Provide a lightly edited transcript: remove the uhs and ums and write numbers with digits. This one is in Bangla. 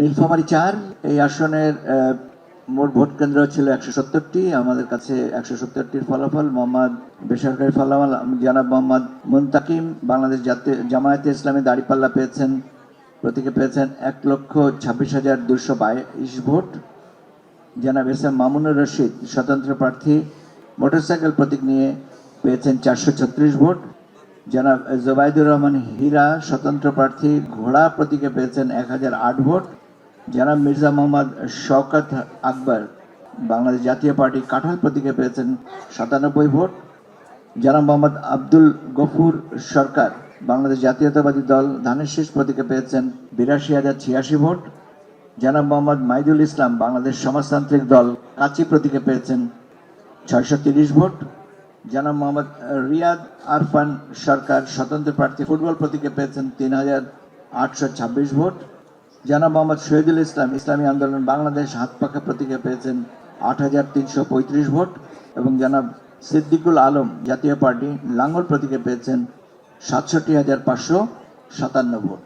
নীলফামারী 4 এই আসনের মোট ভোট কেন্দ্র ছিল 170টি। আমাদের কাছে 170টির ফলাফল মোহাম্মদ বেসরকারি ফলাফল জনাব মোহাম্মদ মুনতাকিম বাংলাদেশ জামায়াতে ইসলামী দাঁড়িপাল্লা পেয়েছেন, প্রতীকে পেয়েছেন 1,26,222 ভোট। জনাব এস এম মামুনুর রশিদ স্বতন্ত্র প্রার্থী মোটরসাইকেল প্রতীক নিয়ে পেয়েছেন 436 ভোট। জনাব জোবাইদুর রহমান হীরা স্বতন্ত্র প্রার্থী ঘোড়া প্রতীকে পেয়েছেন 1008 ভোট। জনাব মির্জা মোহাম্মদ শওকত আকবর বাংলাদেশ জাতীয় পার্টি কাঁঠাল প্রতীকে পেয়েছেন 97 ভোট। জনাব মোহাম্মদ আব্দুল গফুর সরকার বাংলাদেশ জাতীয়তাবাদী দল ধানের শীষ প্রতীকে পেয়েছেন 82,086 ভোট। জনাব মোহাম্মদ মাইদুল ইসলাম বাংলাদেশ সমাজতান্ত্রিক দল কাচি প্রতীকে পেয়েছেন 630 ভোট। জনাব মোহাম্মদ রিয়াদ আরফান সরকার স্বতন্ত্র প্রার্থী ফুটবল প্রতীকে পেয়েছেন 3,826 ভোট। জনাব মোহাম্মদ শহীদুল ইসলাম ইসলামী আন্দোলন বাংলাদেশ হাতপাখা প্রতীকে পেয়েছেন 8,335 ভোট এবং জনাব সিদ্দিকুল আলম জাতীয় পার্টি লাঙ্গল প্রতীকে পেয়েছেন 67,557 ভোট।